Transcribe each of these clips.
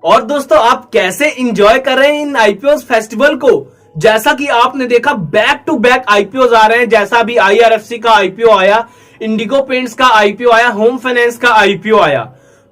और दोस्तों आप कैसे इंजॉय कर रहे हैं इन आईपीओ फेस्टिवल को। जैसा कि आपने देखा बैक टू बैक आईपीओ आ रहे हैं, जैसा अभी आईआरएफसी का आईपीओ आया, इंडिगो पेंट्स का आईपीओ आया, होम फाइनेंस का आईपीओ आया।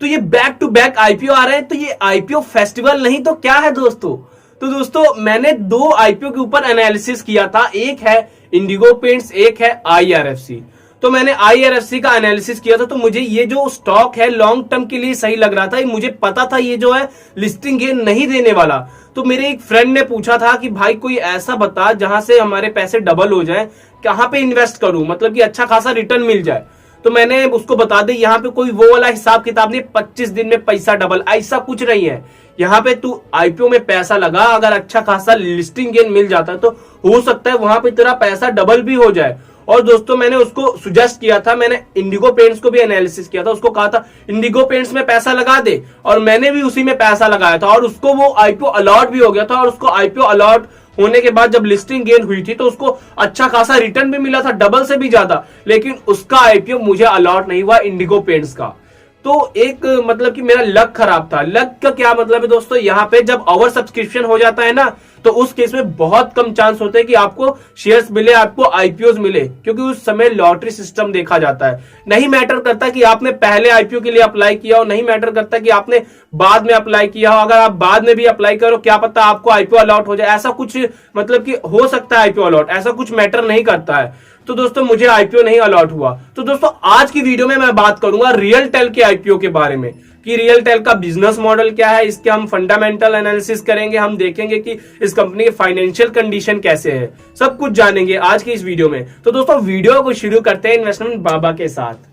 तो ये बैक टू बैक आईपीओ आ रहे हैं, तो ये आईपीओ फेस्टिवल नहीं तो क्या है दोस्तों। तो दोस्तों मैंने दो आईपीओ के ऊपर एनालिसिस किया था, एक है इंडिगो पेंट्स, एक है आईआरएफसी। तो मैंने आईआरएफसी का एनालिसिस किया था, तो मुझे ये जो स्टॉक है लॉन्ग टर्म के लिए सही लग रहा था। मुझे पता था ये जो है लिस्टिंग गेन नहीं देने वाला। तो मेरे एक फ्रेंड ने पूछा था कि भाई कोई ऐसा बता जहां से हमारे पैसे डबल हो जाए, कहां पे इन्वेस्ट करूं, मतलब कि अच्छा खासा रिटर्न मिल जाए। तो मैंने उसको बता दी यहाँ पे कोई वो वाला हिसाब किताब नहीं, 25 दिन में पैसा डबल, ऐसा कुछ नहीं है। यहाँ पे तू आईपीओ में पैसा लगा, अगर अच्छा खासा लिस्टिंग गेन मिल जाता है तो हो सकता है वहां पे तेरा पैसा डबल भी हो जाए। और दोस्तों मैंने उसको सुजेस्ट किया था, मैंने इंडिगो पेंट्स को भी एनालिसिस किया था, उसको कहा था इंडिगो पेंट्स में पैसा लगा दे, और मैंने भी उसी में पैसा लगाया था और उसको वो आईपीओ अलॉट भी हो गया था। और उसको आईपीओ अलॉट होने के बाद जब लिस्टिंग गेन हुई थी तो उसको अच्छा खासा रिटर्न भी मिला था, डबल से भी ज्यादा। लेकिन उसका आईपीओ मुझे अलॉट नहीं हुआ, इंडिगो पेंट्स का। तो एक मतलब कि मेरा लक खराब था। लक का क्या मतलब है दोस्तों, यहाँ पे जब ओवर सब्सक्रिप्शन हो जाता है ना, तो उस केस में बहुत कम चांस होते हैं कि आपको शेयर्स मिले, आपको आईपीओ मिले, क्योंकि उस समय लॉटरी सिस्टम देखा जाता है। नहीं मैटर करता कि आपने पहले आईपीओ के लिए अप्लाई किया हो, नहीं मैटर करता कि आपने बाद में अप्लाई किया हो। अगर आप बाद में भी अप्लाई करो, क्या पता आपको आईपीओ अलॉट हो जाए, ऐसा कुछ मतलब कि हो सकता है आईपीओ अलॉट, ऐसा कुछ मैटर नहीं करता है। तो दोस्तों मुझे आईपीओ नहीं अलॉट हुआ। तो दोस्तों आज की वीडियो में मैं बात करूंगा रियल टेल के आईपीओ के बारे में, कि रियल टेल का बिजनेस मॉडल क्या है, इसके हम फंडामेंटल एनालिसिस करेंगे, हम देखेंगे कि इस कंपनी की फाइनेंशियल कंडीशन कैसे है, सब कुछ जानेंगे आज की इस वीडियो में। तो दोस्तों वीडियो को शुरू करते हैं इन्वेस्टमेंट बाबा के साथ।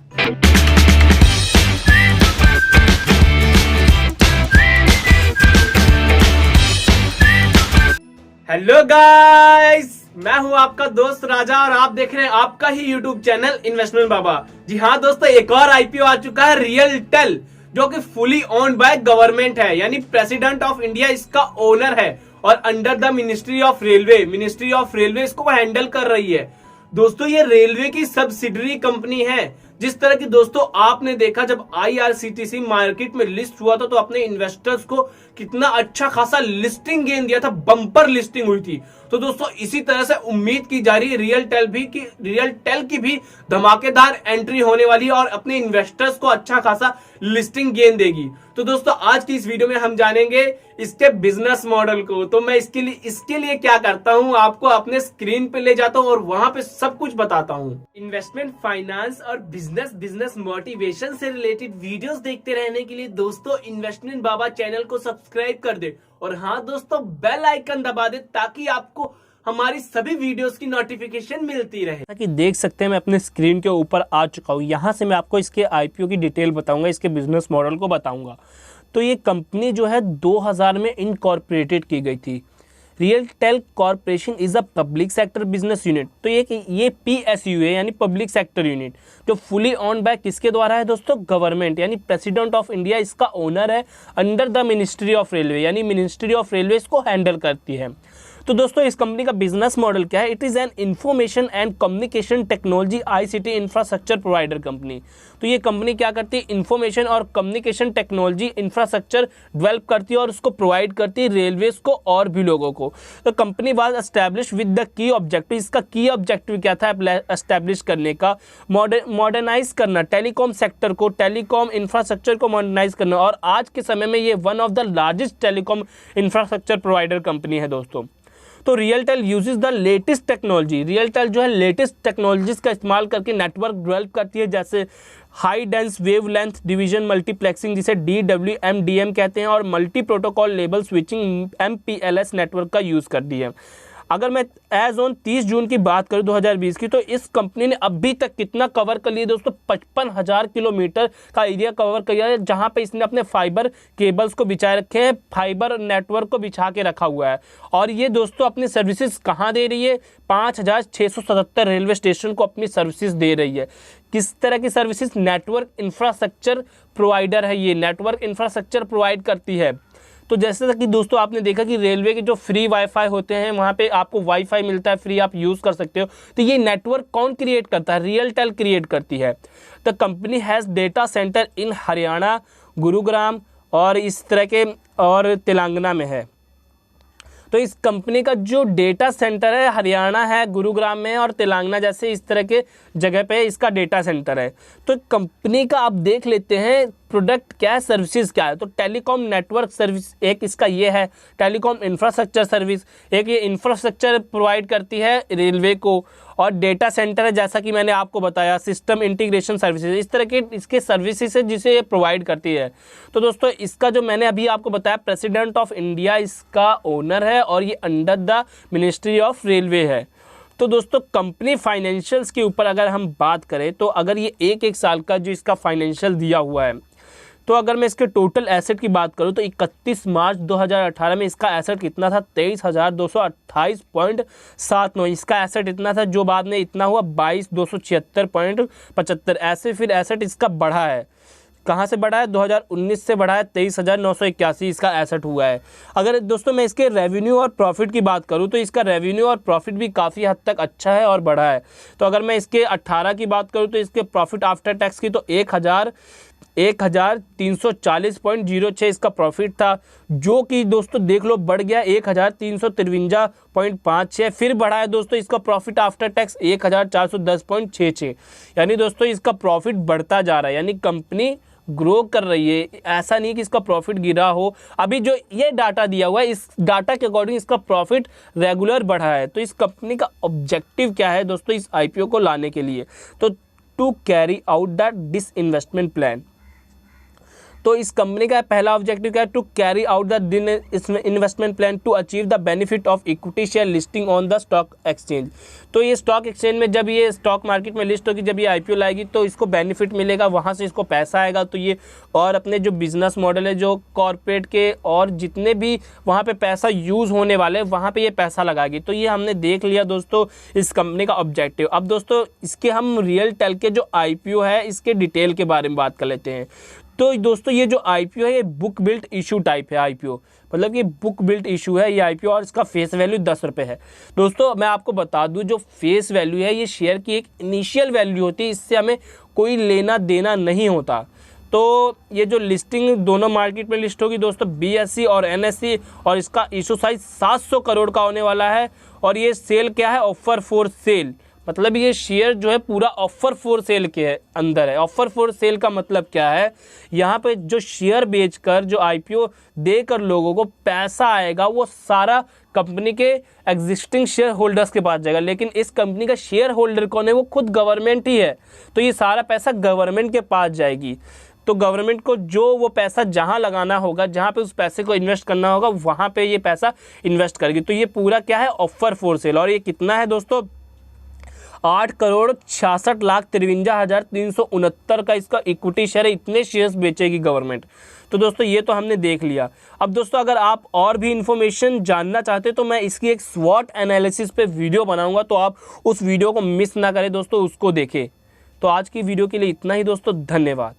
हेलो गाइस, मैं हूं आपका दोस्त राजा और आप देख रहे हैं आपका ही यूट्यूब चैनल इन्वेस्टमेंट बाबा। जी हाँ दोस्तों, एक और आईपीओ आ चुका है रियल टेल, जो कि फुली ओन्ड बाय गवर्नमेंट है, यानी प्रेसिडेंट ऑफ इंडिया इसका ओनर है और under the ministry of railway इसको हैंडल कर रही है। दोस्तों ये रेलवे की सब्सिडरी कंपनी है। जिस तरह की दोस्तों आपने देखा जब आईआरसीटीसी मार्केट में लिस्ट हुआ था तो अपने इन्वेस्टर्स को कितना अच्छा खासा लिस्टिंग गेन दिया था, बम्पर लिस्टिंग हुई थी। तो दोस्तों इसी तरह से उम्मीद की जा रही है रियल टेल की भी धमाकेदार एंट्री होने वाली है और अपने इन्वेस्टर्स को अच्छा खासा लिस्टिंग गेन देगी। तो दोस्तों आज की इस वीडियो में हम जानेंगे इसके बिजनेस मॉडल को। तो मैं इसके लिए क्या करता हूं, आपको अपने स्क्रीन पे ले जाता हूं और वहां पे सब कुछ बताता हूं। इन्वेस्टमेंट, फाइनेंस और बिजनेस मोटिवेशन से रिलेटेड वीडियोस देखते रहने के लिए दोस्तों इन्वेस्टमेंट बाबा चैनल को सब्सक्राइब कर दे, और हाँ दोस्तों बेल आइकन दबा दे ताकि आपको हमारी सभी वीडियोस की नोटिफिकेशन मिलती रहे। कि देख सकते हैं मैं अपने स्क्रीन के ऊपर आ चुका हूँ। यहाँ से मैं आपको इसके आईपीओ की डिटेल बताऊंगा, इसके बिजनेस मॉडल को बताऊंगा। तो ये कंपनी जो है 2000 में इनकॉर्पोरेटेड की गई थी। RailTel corporation is a public sector business unit. तो ये PSU है, यानी पब्लिक सेक्टर यूनिट, जो फुली ऑन बाय किसके द्वारा है दोस्तों, गवर्नमेंट, यानी प्रेसिडेंट ऑफ इंडिया इसका ओनर है, under the ministry of railway, यानी मिनिस्ट्री ऑफ रेलवे इसको हैंडल करती है। तो दोस्तों इस कंपनी का बिजनेस मॉडल क्या है, it is an information and communication technology ICT infrastructure provider company. तो ये कंपनी क्या करती है, इंफॉर्मेशन और कम्युनिकेशन टेक्नोलॉजी इंफ्रास्ट्रक्चर डेवलप करती है और उसको प्रोवाइड करती है रेलवेज को और भी लोगों को। तो company was establish with the key objective, इसका की ऑब्जेक्टिव क्या था एस्टैब्लिश करने का, मॉडर्नाइज करना टेलीकॉम सेक्टर को, टेलीकॉम इंफ्रास्ट्रक्चर को मॉडर्नाइज करना। और आज के समय में ये one of the largest telecom infrastructure provider company है दोस्तों। तो RailTel uses the latest technology, RailTel जो है लेटेस्ट टेक्नोलॉजीज का इस्तेमाल करके नेटवर्क डेवलप करती है, जैसे high dense wave length division multiplexing, जिसे DWDM कहते हैं, और multi protocol label switching MPLS network का यूज़ करती है। अगर मैं एज ऑन 30 जून की बात करूं 2020 की, तो इस कंपनी ने अभी तक कितना कवर कर लिया दोस्तों, 55,000 किलोमीटर का एरिया कवर किया है, जहां पे इसने अपने फाइबर केबल्स को बिछाए रखे हैं, फाइबर नेटवर्क को बिछा के रखा हुआ है। और ये दोस्तों अपनी सर्विसेज कहां दे रही है, 5,677 रेलवे स्टेशन को अपनी सर्विसेज दे रही है। किस तरह की सर्विसेज, नेटवर्क इंफ्रास्ट्रक्चर प्रोवाइडर है, ये नेटवर्क इंफ्रास्ट्रक्चर प्रोवाइड करती है। तो जैसे कि दोस्तों आपने देखा कि रेलवे के जो फ्री वाईफाई होते हैं वहाँ पे आपको वाईफाई मिलता है फ्री, आप यूज़ कर सकते हो। तो ये नेटवर्क कौन क्रिएट करता है, रियल टेल क्रिएट करती है। The company has data centre in Haryana, Gurugram, और इस तरह के और तेलंगाना में है। तो इस कंपनी का जो डेटा सेंटर है हरियाणा है, गुरुग्राम में, और तेलंगाना जैसे इस तरह के जगह पे इसका डेटा सेंटर है। तो कंपनी का आप देख लेते हैं प्रोडक्ट क्या है, सर्विसेज क्या है। तो टेलीकॉम नेटवर्क सर्विस एक इसका ये है, टेलीकॉम इंफ्रास्ट्रक्चर सर्विस एक ये इंफ्रास्ट्रक्चर प्रोवाइड करती है रेलवे को, और डेटा सेंटर है जैसा कि मैंने आपको बताया, सिस्टम इंटीग्रेशन सर्विसेज, इस तरह के इसके सर्विसेज है जिसे ये प्रोवाइड करती है। तो दोस्तों इसका जो मैंने अभी आपको बताया, प्रेसिडेंट ऑफ इंडिया इसका ओनर है और ये under the ministry of railway है। तो दोस्तों कंपनी फाइनेंशियल्स के ऊपर अगर हम बात करें तो अगर ये एक साल का जो इसका फाइनेंशियल दिया हुआ है, तो अगर मैं इसके टोटल एसेट की बात करूं तो 31 मार्च 2018 में इसका एसेट कितना था, 23,228.79। इसका एसेट इतना था, जो बाद में इतना हुआ 22,276.75। ऐसे फिर एसेट इसका बढ़ा है, कहाँ से बढ़ा है, 2019 से बढ़ा है, 23,981 इसका एसेट हुआ है। अगर दोस्तों मैं इसके रेवेन्यू और प्रॉफिट की बात करूँ तो इसका रेवेन्यू और प्रॉफिट भी काफ़ी हद तक अच्छा है और बढ़ा है। तो अगर मैं इसके 18 की बात करूँ तो इसके प्रॉफिट आफ्टर टैक्स की तो 1,340.06 इसका प्रॉफिट था, जो कि दोस्तों देख लो बढ़ गया 1,353.56। फिर बढ़ा है दोस्तों इसका प्रॉफिट आफ्टर टैक्स 1,410.66। यानी दोस्तों इसका प्रॉफिट बढ़ता जा रहा है, यानी कंपनी ग्रो कर रही है। ऐसा नहीं कि इसका प्रॉफिट गिरा हो। अभी जो ये डाटा दिया हुआ है, इस डाटा के अकॉर्डिंग इसका प्रॉफिट रेगुलर बढ़ा है। तो इस कंपनी का ऑब्जेक्टिव क्या है दोस्तों इस आईपीओ को लाने के लिए, तो to carry out the disinvestment plan. तो इस कंपनी का पहला ऑब्जेक्टिव क्या है, to carry out the investment plan to achieve the benefit of equity share listing on the stock exchange. तो ये स्टॉक एक्सचेंज में जब ये स्टॉक मार्केट में लिस्ट होगी, जब ये आईपीओ लाएगी तो इसको बेनिफिट मिलेगा, वहाँ से इसको पैसा आएगा। तो ये और अपने जो बिजनेस मॉडल है, जो कॉर्पोरेट के और जितने भी वहाँ पे पैसा यूज़ होने वाले वहाँ पे ये पैसा लगाएगी। तो ये हमने देख लिया दोस्तों इस कंपनी का ऑब्जेक्टिव। अब दोस्तों इसके हम रियल टेल के जो आईपीओ है इसके डिटेल के बारे में बात कर लेते हैं। तो दोस्तों ये जो आईपीओ है ये बुक बिल्ट इशू टाइप है आईपीओ, मतलब कि बुक बिल्ट इशू है ये आईपीओ, और इसका फेस वैल्यू 10 रुपये है। दोस्तों मैं आपको बता दूं जो फेस वैल्यू है ये शेयर की एक इनिशियल वैल्यू होती है, इससे हमें कोई लेना देना नहीं होता। तो ये जो लिस्टिंग दोनों मार्केट में लिस्ट होगी दोस्तों, बीएसई और एनएसई, और इसका इशू साइज 700 करोड़ का होने वाला है। और ये सेल क्या है, ऑफर फॉर सेल, मतलब ये शेयर जो है पूरा ऑफर फॉर सेल के अंदर है। ऑफर फॉर सेल का मतलब क्या है, यहाँ पे जो शेयर बेचकर जो आईपीओ देकर लोगों को पैसा आएगा वो सारा कंपनी के एग्जिस्टिंग शेयर होल्डर्स के पास जाएगा। लेकिन इस कंपनी का शेयर होल्डर कौन है, वो खुद गवर्नमेंट ही है। तो ये सारा पैसा गवर्नमेंट के पास जाएगी। तो गवर्नमेंट को जो वो पैसा जहां लगाना होगा, जहां पे उस पैसे को इन्वेस्ट करना होगा, वहां पे ये पैसा इन्वेस्ट करेगी। तो ये पूरा क्या है, ऑफर फॉर सेल। और ये कितना है दोस्तों, 8,66,53,369 का इसका इक्विटी शेयर है। इतने शेयर्स बेचेगी गवर्नमेंट। तो दोस्तों ये तो हमने देख लिया। अब दोस्तों अगर आप और भी इंफॉर्मेशन जानना चाहते तो मैं इसकी एक स्वॉट एनालिसिस पे वीडियो बनाऊंगा, तो आप उस वीडियो को मिस ना करें दोस्तों, उसको देखें। तो आज की वीडियो के लिए इतना ही दोस्तों, धन्यवाद।